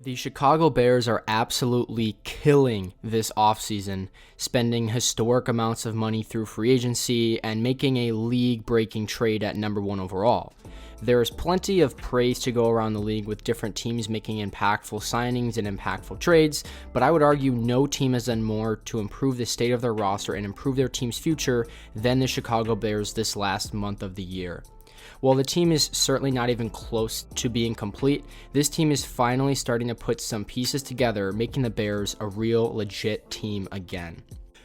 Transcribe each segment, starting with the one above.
The Chicago Bears are absolutely killing this offseason, spending historic amounts of money through free agency and making a league-breaking trade at number 1 overall. There is plenty of praise to go around the league with different teams making impactful signings and impactful trades, but I would argue no team has done more to improve the state of their roster and improve their team's future than the Chicago Bears this last month of the year. While the team is certainly not even close to being complete, this team is finally starting to put some pieces together, making the Bears a real legit team again.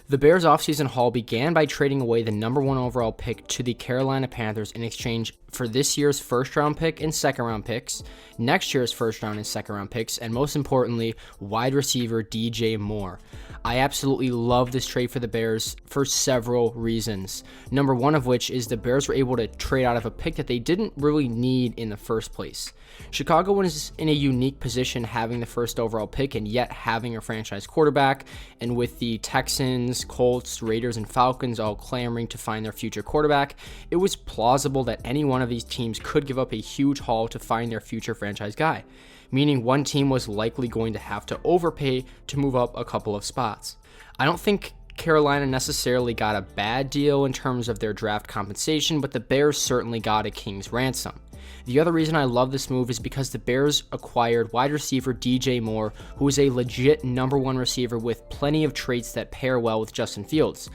The Bears' offseason haul began by trading away the number 1 overall pick to the Carolina Panthers in exchange for this year's first-round pick and second-round picks, next year's first-round and second-round picks, and most importantly, wide receiver DJ Moore. I absolutely love this trade for the Bears for several reasons. Number 1 of which is the Bears were able to trade out of a pick that they didn't really need in the first place. Chicago was in a unique position having the first overall pick and yet having a franchise quarterback, and with the Texans, Colts, Raiders, and Falcons all clamoring to find their future quarterback, it was plausible that any one of these teams could give up a huge haul to find their future franchise guy, meaning one team was likely going to have to overpay to move up a couple of spots. I don't think Carolina necessarily got a bad deal in terms of their draft compensation, but the Bears certainly got a king's ransom. The other reason I love this move is because the Bears acquired wide receiver DJ Moore, who is a legit number 1 receiver with plenty of traits that pair well with Justin Fields.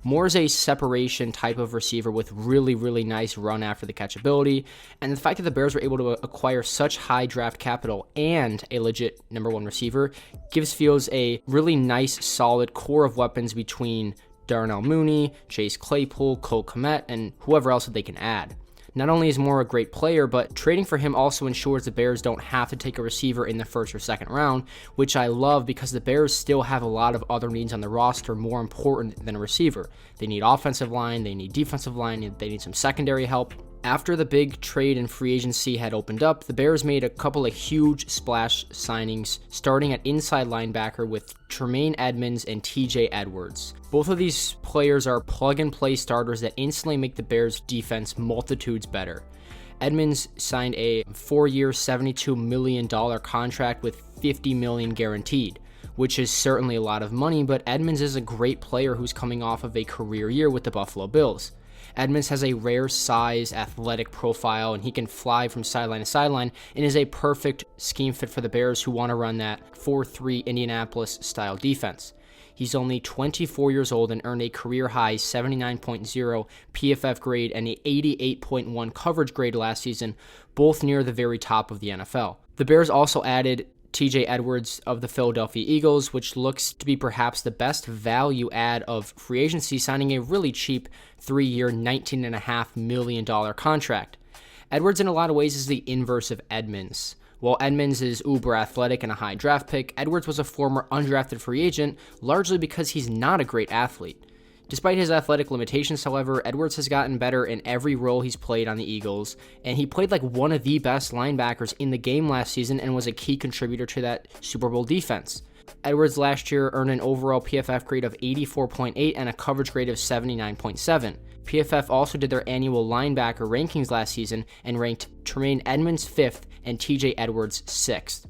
Moore is a separation type of receiver with really nice run after the catch ability, and the fact that the Bears were able to acquire such high draft capital and a legit number 1 receiver gives Fields a really nice solid core of weapons between Darnell Mooney, Chase Claypool, Cole Kmet, and whoever else that they can add. Not only is Moore a great player, but trading for him also ensures the Bears don't have to take a receiver in the first or second round, which I love because the Bears still have a lot of other needs on the roster more important than a receiver. They need offensive line, they need defensive line, they need some secondary help. After the big trade and free agency had opened up, the Bears made a couple of huge splash signings, starting at inside linebacker with Tremaine Edmunds and TJ Edwards. Both of these players are plug-and-play starters that instantly make the Bears' defense multitudes better. Edmunds signed a 4-year, $72 million contract with $50 million guaranteed, which is certainly a lot of money, but Edmunds is a great player who's coming off of a career year with the Buffalo Bills. Edmunds has a rare size, athletic profile, and he can fly from sideline to sideline and is a perfect scheme fit for the Bears who want to run that 4-3 Indianapolis-style defense. He's only 24 years old and earned a career-high 79.0 PFF grade and a 88.1 coverage grade last season, both near the very top of the NFL. The Bears also added TJ Edwards of the Philadelphia Eagles, which looks to be perhaps the best value add of free agency, signing a really cheap 3-year, $19.5 million contract. Edwards in a lot of ways is the inverse of Edmunds. While Edmunds is uber athletic and a high draft pick, Edwards was a former undrafted free agent, largely because he's not a great athlete. Despite his athletic limitations, however, Edwards has gotten better in every role he's played on the Eagles, and he played like one of the best linebackers in the game last season and was a key contributor to that Super Bowl defense. Edwards last year earned an overall PFF grade of 84.8 and a coverage grade of 79.7. PFF also did their annual linebacker rankings last season and ranked Tremaine Edmunds 5th and TJ Edwards 6th.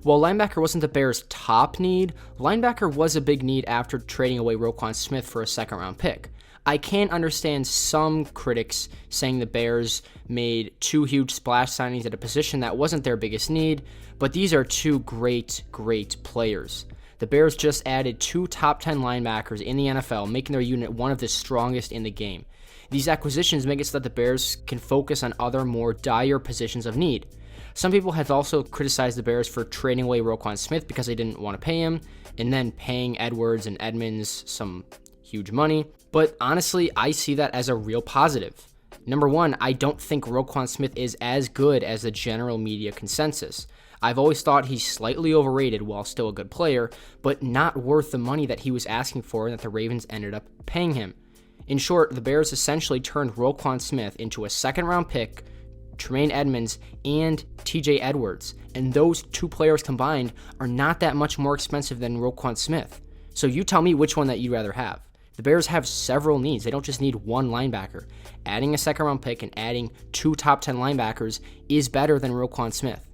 While linebacker wasn't the Bears' top need, linebacker was a big need after trading away Roquan Smith for a second-round pick. I can understand some critics saying the Bears made 2 huge splash signings at a position that wasn't their biggest need, but these are 2 great players. The Bears just added 2 top 10 linebackers in the NFL, making their unit one of the strongest in the game. These acquisitions make it so that the Bears can focus on other more dire positions of need. Some people have also criticized the Bears for trading away Roquan Smith because they didn't want to pay him, and then paying Edwards and Edmunds some huge money. But honestly, I see that as a real positive. Number 1, I don't think Roquan Smith is as good as the general media consensus. I've always thought he's slightly overrated while still a good player, but not worth the money that he was asking for and that the Ravens ended up paying him. In short, the Bears essentially turned Roquan Smith into a second-round pick, Tremaine Edmunds, and TJ Edwards, and those 2 players combined are not that much more expensive than Roquan Smith. So you tell me which one that you'd rather have. The Bears have several needs. They don't just need one linebacker. Adding a second-round pick and adding 2 top 10 linebackers is better than Roquan Smith.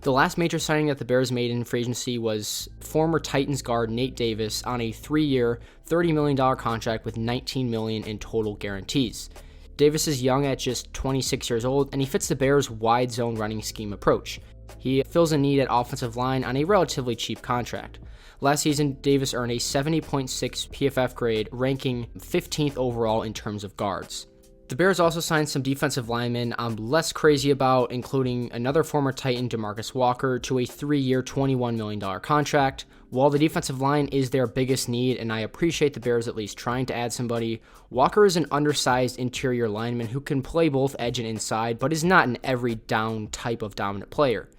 The last major signing that the Bears made in free agency was former Titans guard Nate Davis on a 3-year, $30 million contract with $19 million in total guarantees. Davis is young at just 26 years old, and he fits the Bears' wide zone running scheme approach. He fills a need at offensive line on a relatively cheap contract. Last season, Davis earned a 70.6 PFF grade, ranking 15th overall in terms of guards. The Bears also signed some defensive linemen I'm less crazy about, including another former Titan, DeMarcus Walker, to a 3-year, $21 million contract. While the defensive line is their biggest need, and I appreciate the Bears at least trying to add somebody, Walker is an undersized interior lineman who can play both edge and inside, but is not an every down type of dominant player.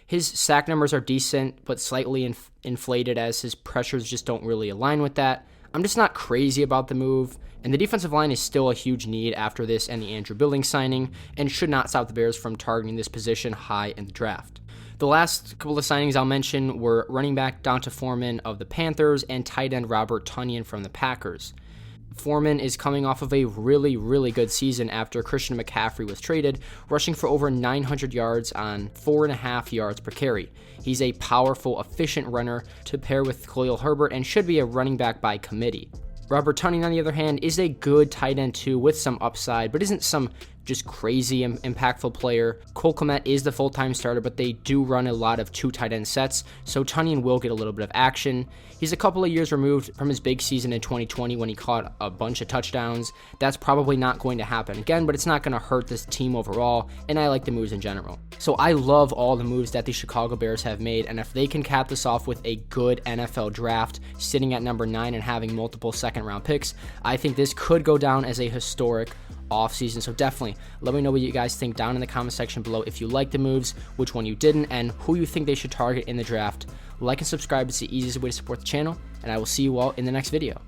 His sack numbers are decent, but slightly inflated as his pressures just don't really align with that. I'm just not crazy about the move, and the defensive line is still a huge need after this and the Andrew Billings signing, and should not stop the Bears from targeting this position high in the draft. The last couple of signings I'll mention were running back Donta Foreman of the Panthers and tight end Robert Tonyan from the Packers. Foreman is coming off of a really good season after Christian McCaffrey was traded, rushing for over 900 yards on 4.5 yards per carry. He's a powerful, efficient runner to pair with Khalil Herbert and should be a running back by committee. Robert Tonyan, on the other hand, is a good tight end too with some upside, but isn't some just crazy impactful player. Cole Kmet is the full-time starter, but they do run a lot of 2 tight end sets, so Tonyan will get a little bit of action. He's a couple of years removed from his big season in 2020 when he caught a bunch of touchdowns. That's probably not going to happen again, but it's not going to hurt this team overall, and I like the moves in general. So I love all the moves that the Chicago Bears have made, and if they can cap this off with a good NFL draft, sitting at number 9 and having multiple second-round picks, I think this could go down as a historic offseason. So definitely let me know what you guys think down in the comment section below. If you like the moves, which one you didn't, and who you think they should target in the draft. Like and subscribe. It's the easiest way to support the channel, and I will see you all in the next video.